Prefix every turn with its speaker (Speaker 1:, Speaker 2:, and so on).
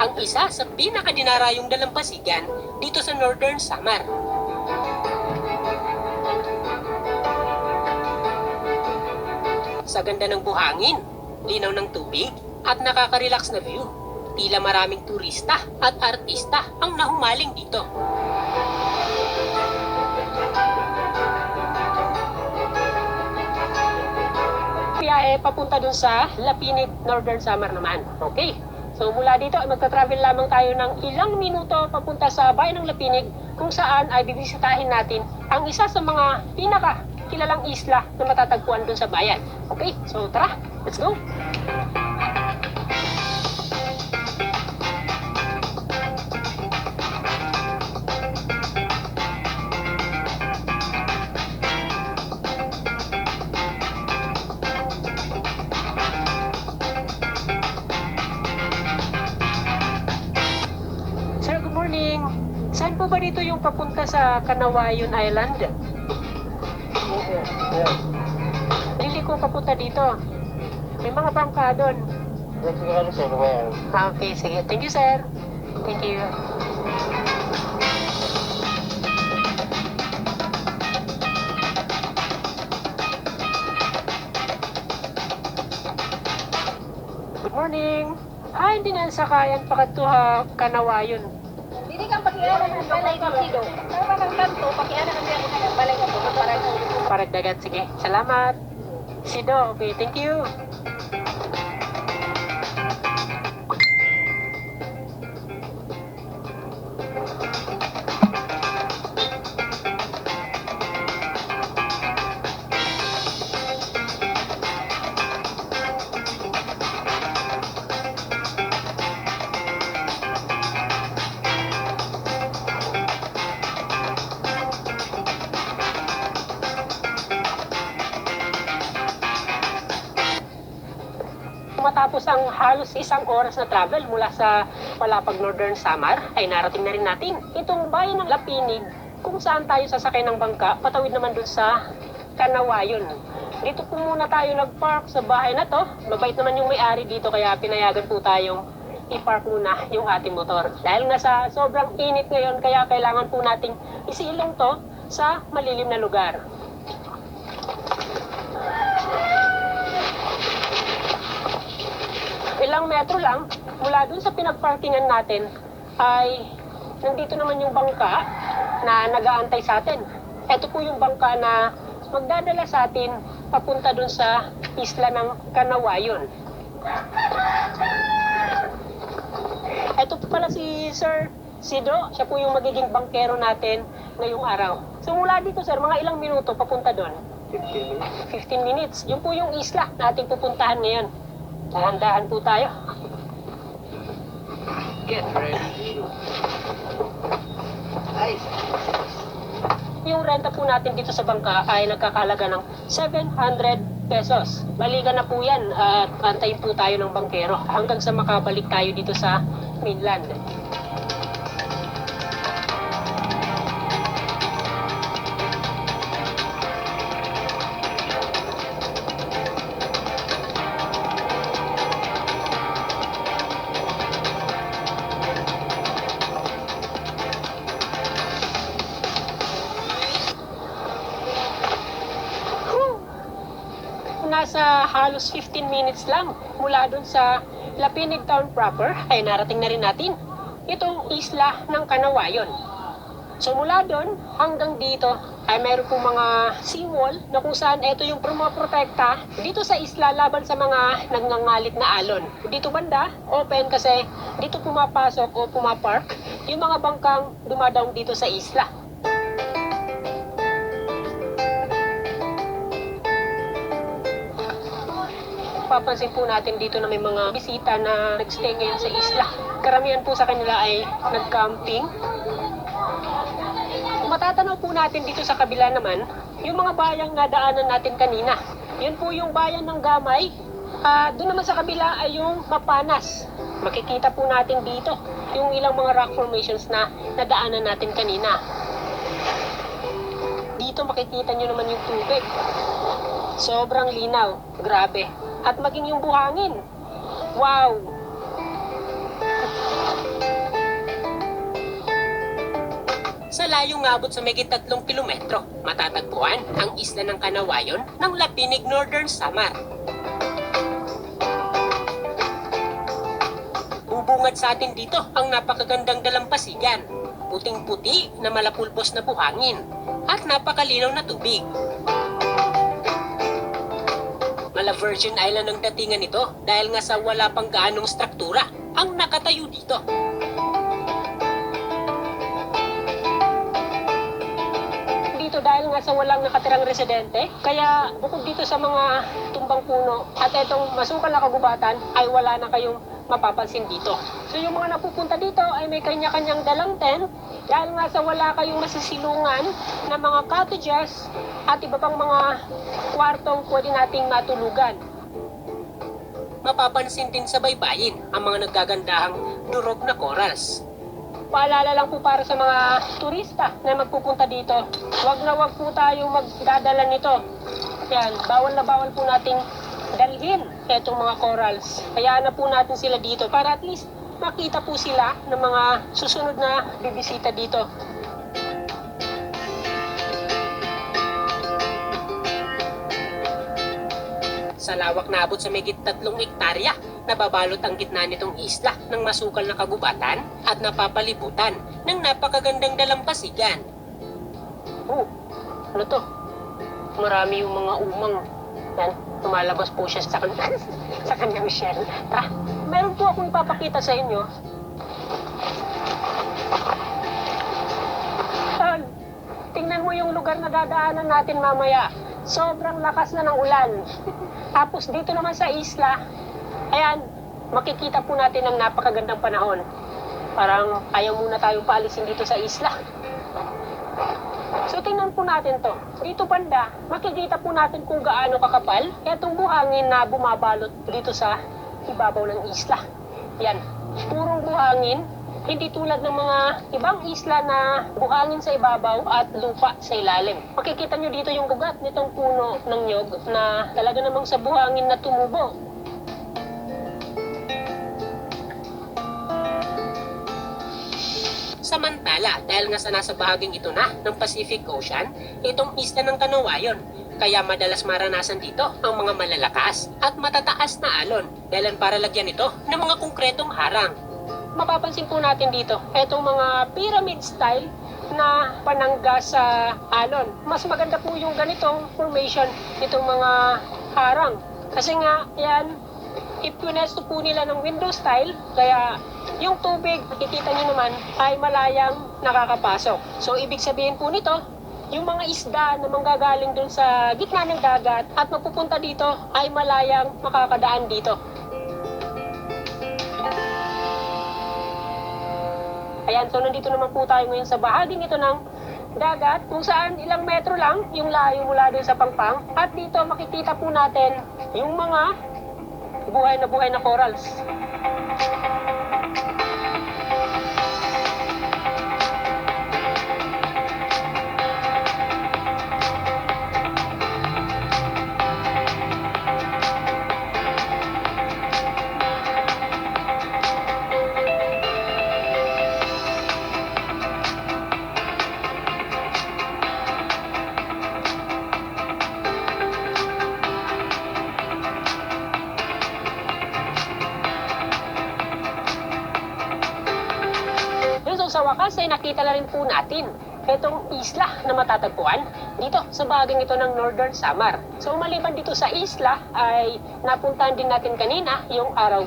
Speaker 1: ang isa sa pinakadinarayong dalampasigan dito sa Northern Samar. Sa ganda ng buhangin, linaw ng tubig, at nakaka-relax na view, tila maraming turista at artista ang nahumaling dito. Biyahe papunta dun sa Lapinit, Northern Samar naman. Okay, so mula dito ay magta-travel lamang tayo ng ilang minuto papunta sa bayan ng Lapinig, kung saan ay bibisitahin natin ang isa sa mga pinaka-kilalang isla na matatagpuan dun sa bayan. Okay, so tara, let's go! Sir, good morning. Saan po ba dito yung papunta sa Canawayon Island? Hindi ko papunta dito. May mga bangka doon. Okay, sige. Thank you, sir. Thank you. Good morning. Hindi na sakayan pakatuha Canawayon.
Speaker 2: Dili kang pakiana ng balay ka sido. Tama ng kanto, pakiana ng balay ka para
Speaker 1: Paragdagan, sige. Salamat. Sido, okay, thank you. Matapos ang halos isang oras na travel mula sa Palapag, Northern Samar, ay narating na rin natin itong bayan ng Lapinig, kung saan tayo sasakay ng bangka patawid naman dun sa Canawayon. Dito po muna tayo nag-park sa bahay na to. Mabait naman yung may-ari dito, kaya pinayagan po tayong i-park muna yung ating motor. Dahil nga sa sobrang init ngayon, kaya kailangan po nating isilong to sa malilim na lugar. Ilang metro lang mula dun sa pinagparkingan natin ay nandito naman yung bangka na nag-aantay sa atin. Ito po yung bangka na magdadala sa atin papunta dun sa isla ng Canawayon. Ito po pala si Sir Sido. Siya po yung magiging bangkero natin ngayong araw. So mula dito, sir, mga ilang minuto papunta dun? 15 minutes. Yun po yung isla na ating pupuntahan ngayon. Dahan-dahan po tayo. Get ready. Yung renta po natin dito sa bangka ay nagkakalaga ng 700 pesos. Balikan na po yan at antayin po tayo ng bangkero hanggang sa makabalik tayo dito sa mainland. Nasa halos 15 minutes lang mula dun sa Lapinig Town proper ay narating na rin natin itong isla ng Canawayon. So mula dun hanggang dito ay mayroon po mga seawall na kung saan ito yung promoprotekta dito sa isla laban sa mga nagngangalit na alon. Dito banda, open kasi dito pumapasok o pumapark yung mga bangkang dumadaong dito sa isla. Papansin po natin dito na may mga bisita na nagstay ngayon sa isla. Karamihan po sa kanila ay nag-camping. Matatanaw po natin dito sa kabila naman yung mga bayang nadaanan natin kanina. Yun po yung bayan ng Gamay. Doon naman sa kabila ay yung Mapanas. Makikita po natin dito yung ilang mga rock formations na nadaanan natin kanina. Dito makikita nyo naman yung tubig. Sobrang linaw. Grabe. At maging yung buhangin. Wow! Sa layong ngabot sa megit 3 kilometro, matatagpuan ang isla ng Kanawayon ng Lapinig, Northern Samar. Bubungad sa atin dito ang napakagandang dalampasigan, puting-puti na malapulbos na buhangin, at napakalinaw na tubig. Mala Virgin Island ang datingan nito dahil nga sa wala pang gaanong struktura ang nakatayo dito. Dito dahil nga sa walang nakatirang residente, kaya bukod dito sa mga tumbang puno at itong masukal na kagubatan ay wala na kayong mapapansin dito. So yung mga napupunta dito ay may kanya-kanyang dalang tent dahil nga sa wala kayong masisilungan na mga cottages at iba pang mga kwartong pwede nating matulugan. Mapapansin din sa baybayin ang mga naggagandahang durog na corals. Paalala lang po para sa mga turista na magpupunta dito, wag na wag po tayong magdadala nito. Yan, bawal na bawal po nating dalhin etong mga corals. Kaya na po natin sila dito para at least makita po sila ng mga susunod na bibisita dito. Sa lawak na abot sa megit 3 hektarya, nababalot ang gitna nitong isla ng masukal na kagubatan at napapalibutan ng napakagandang dalampasigan. Oh, ano to? Marami yung mga umang. Yan, tumalabas po siya sa kanyang shell. Tara, meron po akong ipapakita sa inyo. Tingnan mo yung lugar na dadaanan natin mamaya. Sobrang lakas na ng ulan. Tapos dito naman sa isla, ayan, makikita po natin ang napakagandang panahon. Parang ayaw muna tayong paalisin dito sa isla. So tingnan po natin to. Dito banda, makikita po natin kung gaano kakapal itong buhangin na bumabalot dito sa ibabaw ng isla. Yan, purong buhangin. Hindi tulad ng mga ibang isla na buhangin sa ibabaw at lupa sa ilalim. Makikita nyo dito yung ugat nitong puno ng nyog na talaga namang sa buhangin na tumubo. Samantala, dahil nga sa nasa bahaging ito na ng Pacific Ocean, itong isla ng Kanawayon. Kaya madalas maranasan dito ang mga malalakas at matataas na alon dahil para lagyan ito ng mga konkretong harang. Mapapansin po natin dito, itong mga pyramid style na panangga sa alon. Mas maganda po yung ganitong formation, itong mga harang. Kasi nga, yan, ipwinesto po nila ng window style, kaya yung tubig, nakikita nyo naman, ay malayang nakakapasok. So, ibig sabihin po nito, yung mga isda na manggagaling dun sa gitna ng dagat at mapupunta dito ay malayang makakadaan dito. Ayan, so nandito naman po tayo ngayon sa bahaging ito ng dagat kung saan ilang metro lang yung layo mula doon sa Pangpang. At dito makikita po natin yung mga buhay na corals. So sa wakas ay nakita na rin po natin itong isla na matatagpuan dito sa bahaging ito ng Northern Samar. So maliban dito sa isla ay napuntahan din natin kanina yung Araw